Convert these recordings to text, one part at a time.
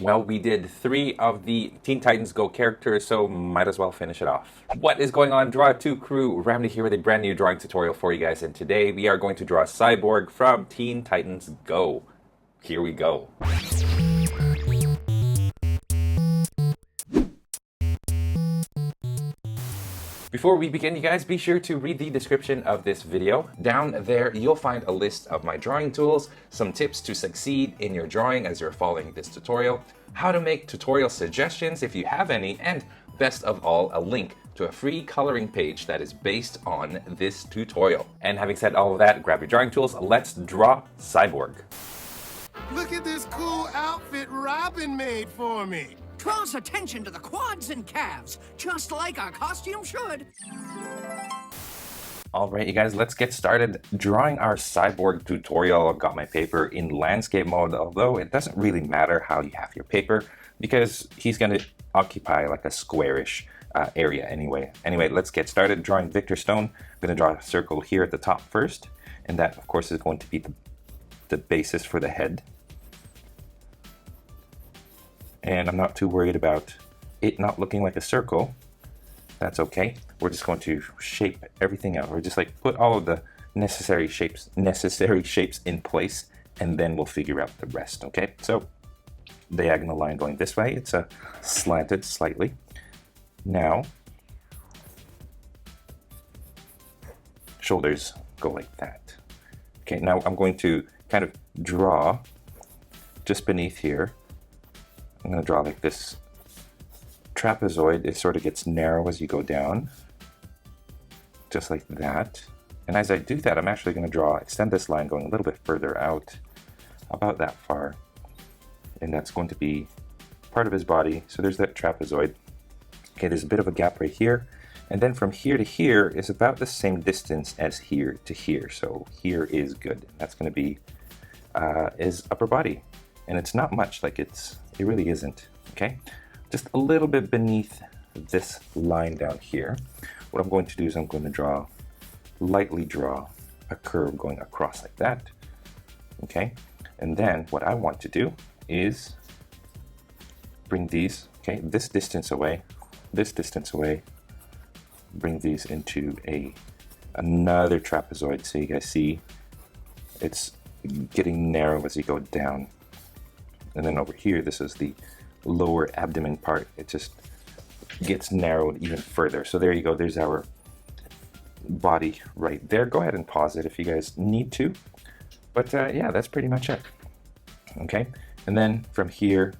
Well, we did 3 of the Teen Titans Go characters, so might as well finish it off. What is going on, Draw 2 crew? Ramny here with a brand new drawing tutorial for you guys, and today we are going to draw Cyborg from Teen Titans Go. Here we go. Before we begin, you guys, be sure to read the description of this video. Down there, you'll find a list of my drawing tools, some tips to succeed in your drawing as you're following this tutorial, how to make tutorial suggestions if you have any, and best of all, a link to a free coloring page that is based on this tutorial. And having said all of that, grab your drawing tools, let's draw Cyborg. Look at this cool outfit Robin made for me. Draws attention to the quads and calves, just like our costume should. Alright, you guys, let's get started drawing our Cyborg tutorial. I've got my paper in landscape mode, although it doesn't really matter how you have your paper because he's going to occupy like a squarish area anyway. Anyway, let's get started drawing Victor Stone. I'm going to draw a circle here at the top first, and that, of course, is going to be the basis for the head. And I'm not too worried about it not looking like a circle. That's okay. We're just going to shape everything out. We're just like put all of the necessary shapes in place, and then we'll figure out the rest. Okay, so diagonal line going this way. It's slanted slightly. Now shoulders go like that. Okay, now I'm going to kind of draw just beneath here. I'm going to draw like this trapezoid. It sort of gets narrow as you go down, just like that. And as I do that, I'm actually going to extend this line going a little bit further out, about that far. And that's going to be part of his body. So there's that trapezoid. Okay, there's a bit of a gap right here. And then from here to here is about the same distance as here to here. So here is good. That's going to be his upper body. And it's not much, like it really isn't, okay? Just a little bit beneath this line down here. What I'm going to do is I'm going to lightly draw a curve going across like that, okay? And then what I want to do is bring these, okay, this distance away, bring these into another trapezoid. So you guys see it's getting narrow as you go down. And then over here, this is the lower abdomen part. It just gets narrowed even further. So there you go. There's our body right there. Go ahead and pause it if you guys need to. But yeah, that's pretty much it. Okay. And then from here,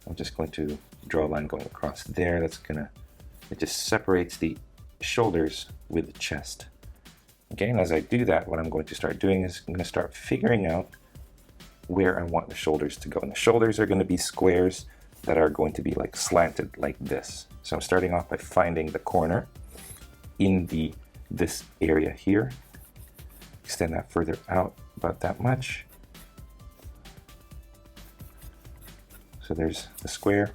I'm just going to draw a line going across there. It just separates the shoulders with the chest. Okay. And as I do that, what I'm going to start doing is I'm going to start figuring out where I want the shoulders to go. And the shoulders are going to be squares that are going to be like slanted like this. So I'm starting off by finding the corner in this area here. Extend that further out about that much. So there's the square.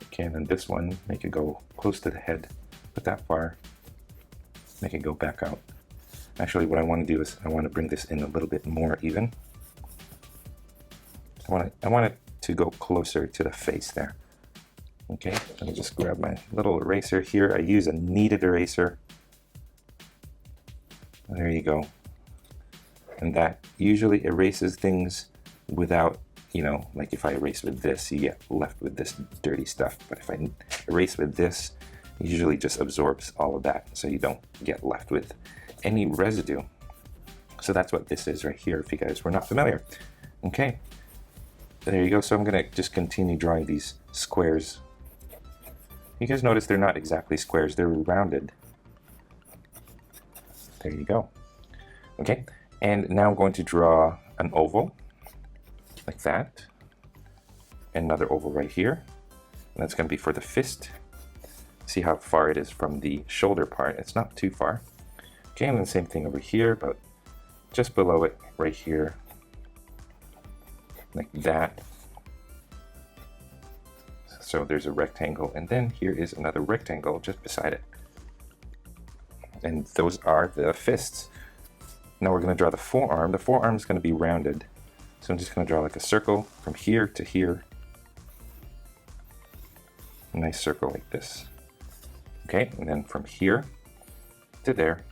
Okay, and then this one, make it go close to the head, but that far, make it go back out. Actually, what I want to do is I want to bring this in a little bit more even. I want it to go closer to the face there. Okay, let me just grab my little eraser here. I use a kneaded eraser. There you go. And that usually erases things without, like if I erase with this, you get left with this dirty stuff. But if I erase with this, it usually just absorbs all of that, so you don't get left with any residue. So that's what this is right here, if you guys were not familiar. Okay. There you go. So I'm going to just continue drawing these squares. You guys notice they're not exactly squares, they're rounded. There you go. Okay, and now I'm going to draw an oval like that. Another oval right here. And that's going to be for the fist. See how far it is from the shoulder part. It's not too far. Okay, and then same thing over here, but just below it right here. Like that. So there's a rectangle, and then here is another rectangle just beside it. And those are the fists. Now we're going to draw the forearm. The forearm is going to be rounded. So I'm just going to draw like a circle from here to here, a nice circle like this. Okay, and then from here to there,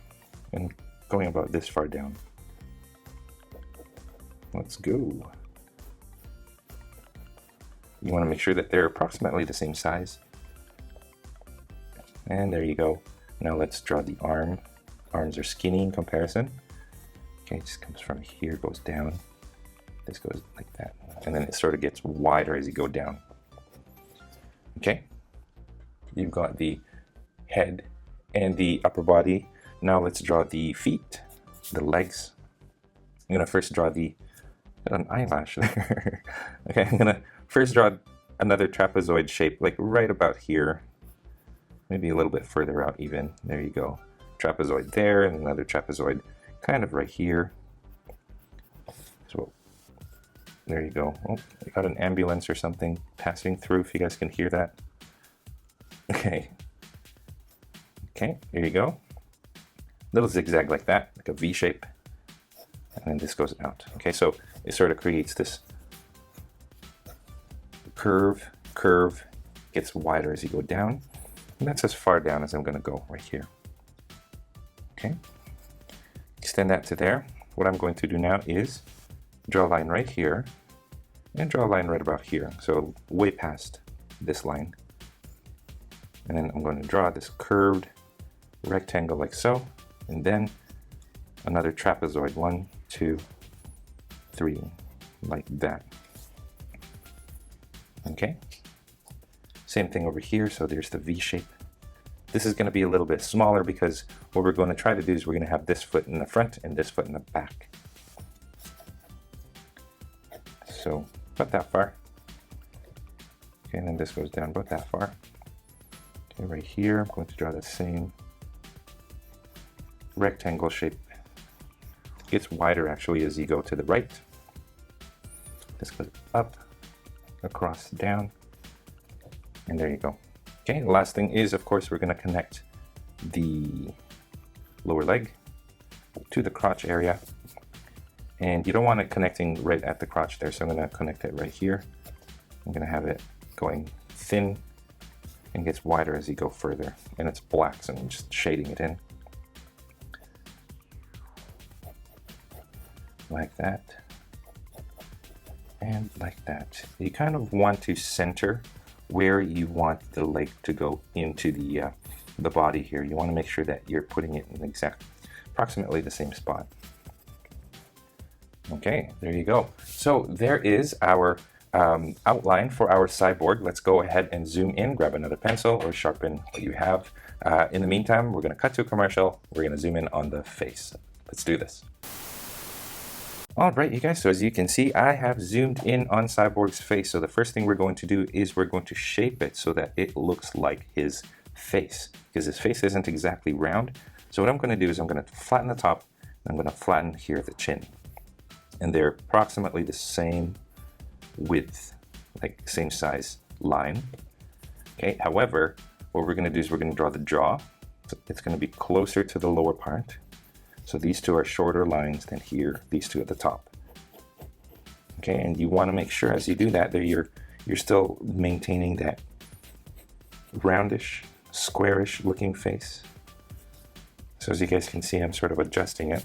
and going about this far down. Let's go. You want to make sure that they're approximately the same size. And there you go. Now let's draw the arm. Arms are skinny in comparison. Okay, it just comes from here, goes down. This goes like that. And then it sort of gets wider as you go down. Okay, you've got the head and the upper body. Now let's draw the feet, the legs. I'm gonna first draw an eyelash there. Okay, I'm gonna first draw another trapezoid shape, like right about here. Maybe a little bit further out even. There you go. Trapezoid there, and another trapezoid kind of right here. So there you go. Oh, I got an ambulance or something passing through, if you guys can hear that. Okay. Okay, there you go. Little zigzag like that, like a V shape. And then this goes out. Okay, so it sort of creates this curve, gets wider as you go down. And that's as far down as I'm gonna go right here. Okay, extend that to there. What I'm going to do now is draw a line right here and draw a line right about here. So way past this line. And then I'm going to draw this curved rectangle like so. And then another trapezoid, 1, 2, 3, like that. Okay, same thing over here. So there's the V shape. This is going to be a little bit smaller because what we're going to try to do is we're going to have this foot in the front and this foot in the back. So about that far. Okay, and then this goes down about that far. Okay, right here, I'm going to draw the same rectangle shape. It gets wider actually as you go to the right. This goes up, across, down, and there you go. Okay, the last thing is, of course, we're going to connect the lower leg to the crotch area. And you don't want it connecting right at the crotch there, so I'm going to connect it right here. I'm going to have it going thin and gets wider as you go further. And it's black, so I'm just shading it in. Like that. And like that. You kind of want to center where you want the leg to go into the body here. You want to make sure that you're putting it in approximately the same spot. Okay, there you go. So there is our outline for our cyborg. Let's go ahead and zoom in, grab another pencil or sharpen what you have. In the meantime, we're going to cut to a commercial. We're going to zoom in on the face. Let's do this. All right, you guys, so as you can see, I have zoomed in on Cyborg's face. So the first thing we're going to do is we're going to shape it so that it looks like his face, because his face isn't exactly round. So what I'm going to do is I'm going to flatten the top, and I'm going to flatten here the chin. And they're approximately the same width, like same size line. Okay, however, what we're going to do is we're going to draw the jaw. So it's going to be closer to the lower part. So these two are shorter lines than here, these two at the top. Okay, and you want to make sure as you do that, you're still maintaining that roundish, squarish looking face. So as you guys can see, I'm sort of adjusting it.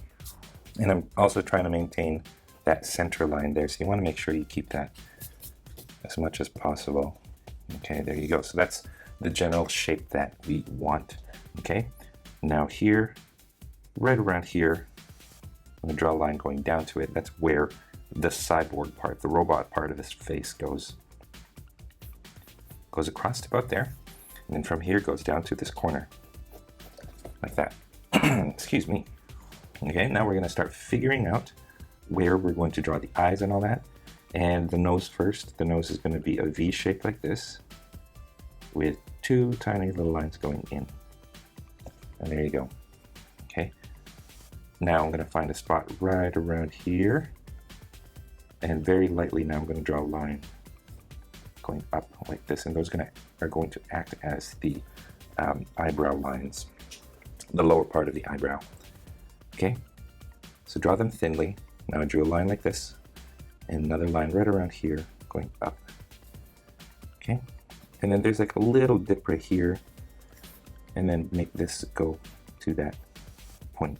And I'm also trying to maintain that center line there. So you want to make sure you keep that as much as possible. Okay, there you go. So that's the general shape that we want. Okay, now here, right around here, I'm going to draw a line going down to it. That's where the cyborg part, the robot part of his face goes. Goes across to about there. And then from here goes down to this corner. Like that. Excuse me. Okay, now we're going to start figuring out where we're going to draw the eyes and all that. And the nose first. The nose is going to be a V shape like this, with two tiny little lines going in. And there you go. Okay. Now I'm going to find a spot right around here. And very lightly now I'm going to draw a line going up like this. And those are going to act as the eyebrow lines, the lower part of the eyebrow. Okay. So draw them thinly. Now I drew a line like this. And another line right around here going up. Okay. And then there's like a little dip right here, and then make this go to that point.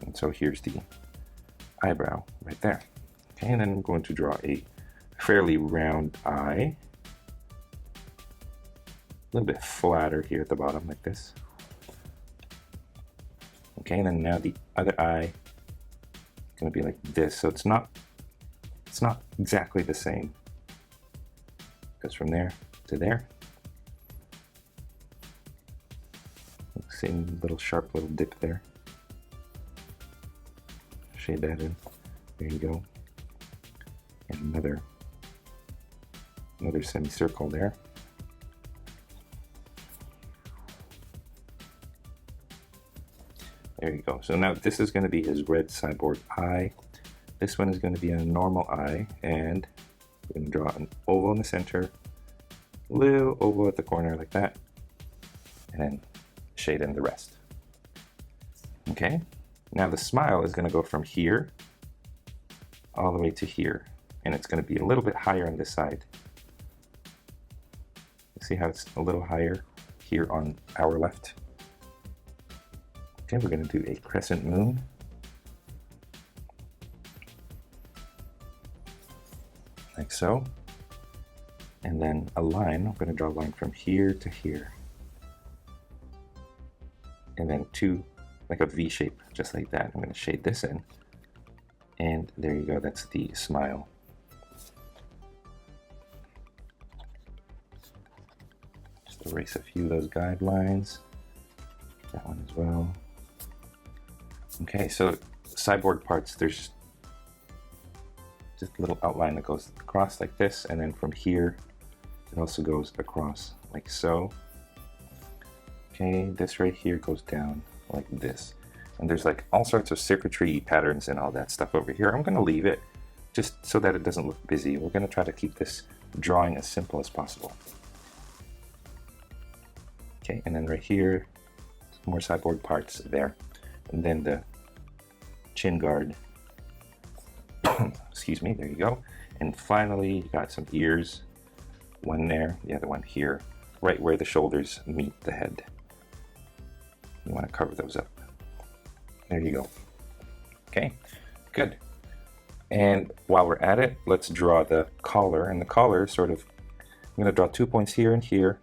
And so here's the eyebrow right there. Okay, and then I'm going to draw a fairly round eye. A little bit flatter here at the bottom like this. Okay, and then now the other eye is going to be like this. So it's not exactly the same. Goes from there to there. Same little sharp little dip there. Shade that in. There you go. And another semicircle there. There you go. So now this is going to be his red cyborg eye. This one is going to be a normal eye, and we're going to draw an oval in the center, little oval at the corner like that, and then shade in the rest. Okay, now the smile is going to go from here all the way to here, and it's going to be a little bit higher on this side. See how it's a little higher here on our left? Okay, we're going to do a crescent moon. Like so. And then a line, I'm going to draw a line from here to here. And then two, like a V shape, just like that. I'm going to shade this in. And there you go, that's the smile. Just erase a few of those guidelines. That one as well. Okay, so cyborg parts, there's just a little outline that goes across like this, and then from here it also goes across like so. Okay, this right here goes down like this, and there's like all sorts of circuitry patterns and all that stuff over here. I'm going to leave it just so that it doesn't look busy. We're going to try to keep this drawing as simple as possible. Okay, and then right here, more cyborg parts there, and then the chin guard. Excuse me, there you go. And finally, you got some ears. One there, the other one here, right where the shoulders meet the head. You want to cover those up. There you go. Okay, good. And while we're at it, let's draw the collar. And the collar sort of, I'm going to draw 2 points here and here.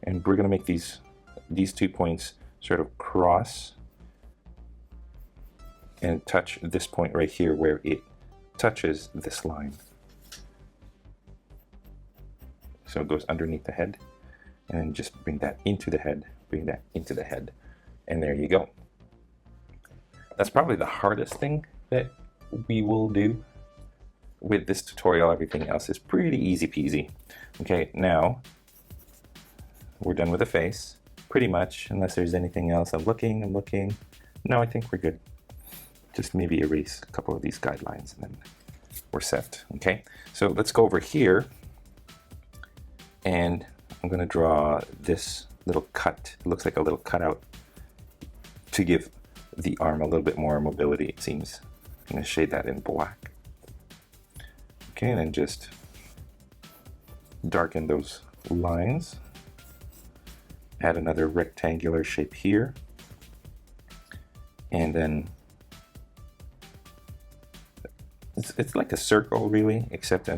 And we're going to make these 2 points sort of cross and touch this point right here where it touches this line. So it goes underneath the head, and then just bring that into the head, bring that into the head, and there you go. That's probably the hardest thing that we will do with this tutorial. Everything else is pretty easy peasy. Okay, now we're done with the face, pretty much, unless there's anything else. I'm looking. No, I think we're good. Just maybe erase a couple of these guidelines and then we're set. Okay, so let's go over here, and I'm going to draw this little cut. It looks like a little cutout to give the arm a little bit more mobility, it seems. I'm going to shade that in black. Okay, and then just darken those lines. Add another rectangular shape here, and then it's like a circle really, except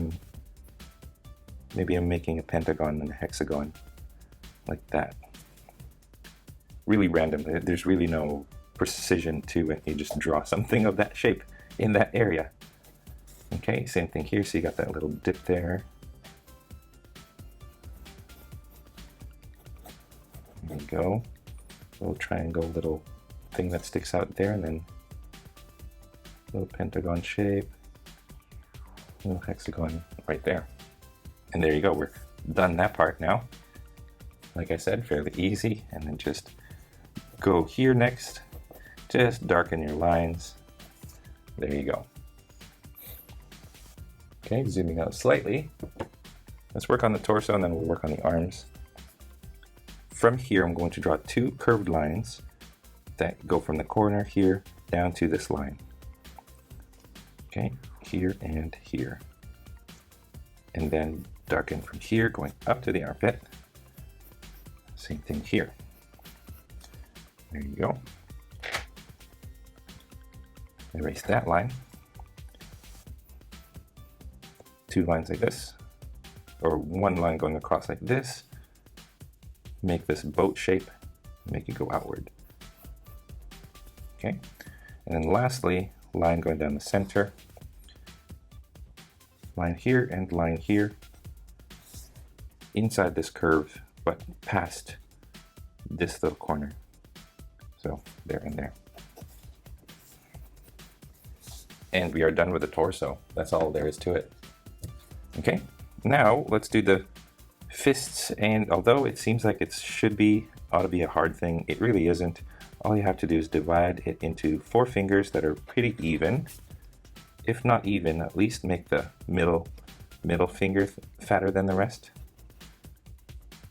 maybe I'm making a pentagon and a hexagon like that. Really random. There's really no precision to it. You just draw something of that shape in that area. Okay, same thing here. So you got that little dip there. There you go. Little triangle, little thing that sticks out there, and then little pentagon shape, little hexagon right there. And there you go. We're done that part now. Like I said, fairly easy. And then just go here next. Just darken your lines. There you go. Okay, zooming out slightly. Let's work on the torso, and then we'll work on the arms. From here, I'm going to draw 2 curved lines that go from the corner here down to this line. Okay, here and here. And then darken from here going up to the armpit. Same thing here. There you go. Erase that line. 2 lines like this, or 1 line going across like this. Make this boat shape, make it go outward. Okay, and then lastly, line going down the center. Line here and line here. Inside this curve, but past this little corner. So there and there. And we are done with the torso. That's all there is to it. Okay, now let's do the fists. And although it seems like it ought to be a hard thing, it really isn't. All you have to do is divide it into 4 fingers that are pretty even. If not even, at least make the middle finger fatter than the rest.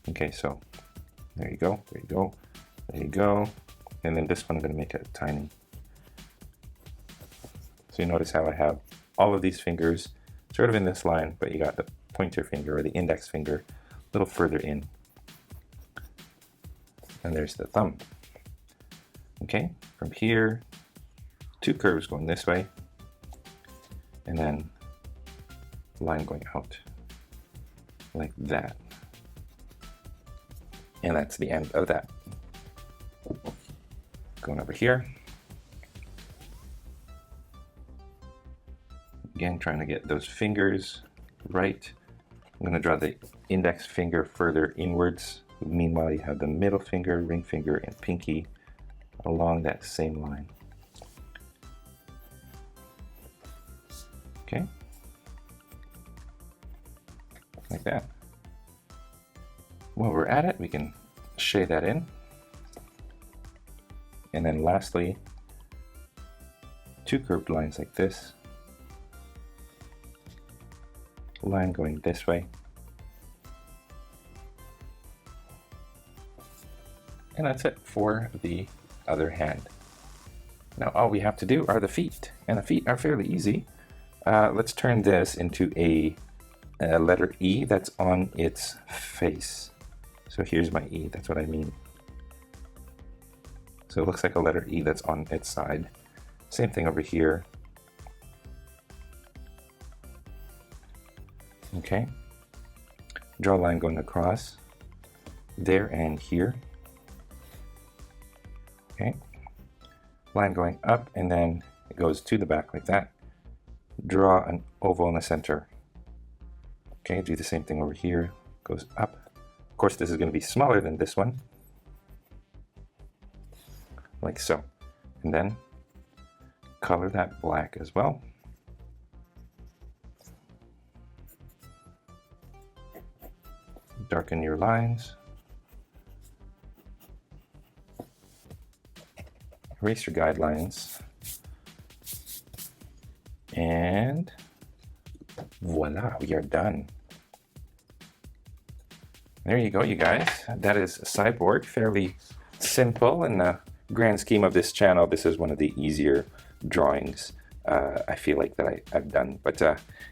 Okay, so there you go, there you go, there you go. And then this one I'm going to make it tiny. So you notice how I have all of these fingers sort of in this line, but you got the pointer finger or the index finger a little further in. And there's the thumb. Okay, from here, 2 curves going this way, and then line going out like that. And that's the end of that. Going over here. Again, trying to get those fingers right. I'm going to draw the index finger further inwards. Meanwhile, you have the middle finger, ring finger, and pinky along that same line. Okay. Like that. While we're at it, we can shade that in. And then lastly, 2 curved lines like this. Line going this way. And that's it for the other hand. Now all we have to do are the feet, and the feet are fairly easy. Let's turn this into a letter E that's on its face. So here's my E, that's what I mean. So it looks like a letter E that's on its side. Same thing over here. Okay. Draw a line going across there and here. Okay. Line going up, and then it goes to the back like that. Draw an oval in the center. Okay, do the same thing over here. Goes up. Of course, this is going to be smaller than this one. Like so. And then color that black as well. Darken your lines. Erase your guidelines. And voila, we are done. There you go, you guys. That is Cyborg. Fairly simple in the grand scheme of this channel. This is one of the easier drawings I feel like that I've done. But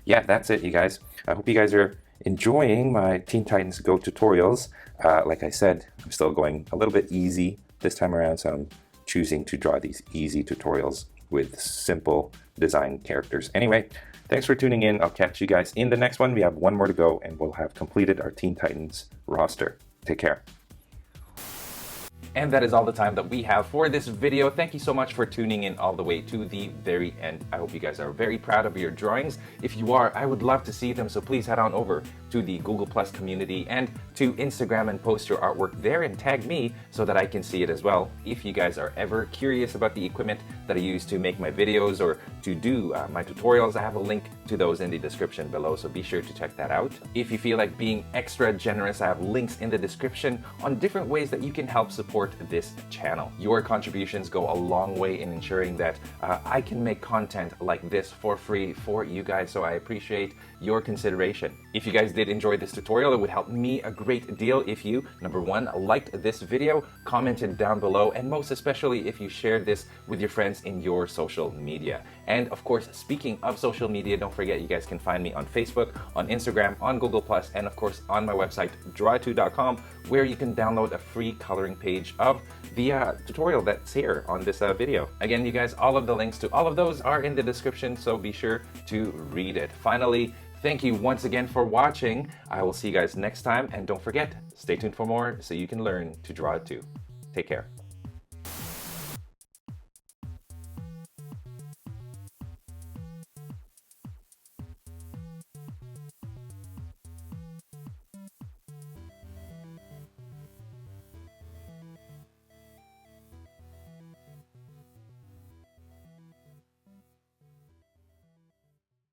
yeah, that's it, you guys. I hope you guys are enjoying my Teen Titans Go tutorials. Like I said, I'm still going a little bit easy this time around, so I'm choosing to draw these easy tutorials with simple design characters. Anyway, thanks for tuning in. I'll catch you guys in the next one. We have 1 more to go, and we'll have completed our Teen Titans roster. Take care. And that is all the time that we have for this video. Thank you so much for tuning in all the way to the very end. I hope you guys are very proud of your drawings. If you are, I would love to see them, so please head on over to the Google Plus community and to Instagram and post your artwork there and tag me so that I can see it as well. If you guys are ever curious about the equipment that I use to make my videos or to do my tutorials, I have a link to those in the description below, so be sure to check that out. If you feel like being extra generous, I have links in the description on different ways that you can help support this channel. Your contributions go a long way in ensuring that I can make content like this for free for you guys, so I appreciate your consideration. If you guys did enjoy this tutorial, it would help me a great deal if you, number one, liked this video, commented down below, and most especially if you shared this with your friends in your social media. And of course, speaking of social media, don't forget you guys can find me on Facebook, on Instagram, on Google+, and of course on my website, draw2.com, where you can download a free coloring page of the tutorial that's here on this video. Again, you guys, all of the links to all of those are in the description, so be sure to read it. Finally, thank you once again for watching. I will see you guys next time, and don't forget, stay tuned for more so you can learn to draw too. Take care.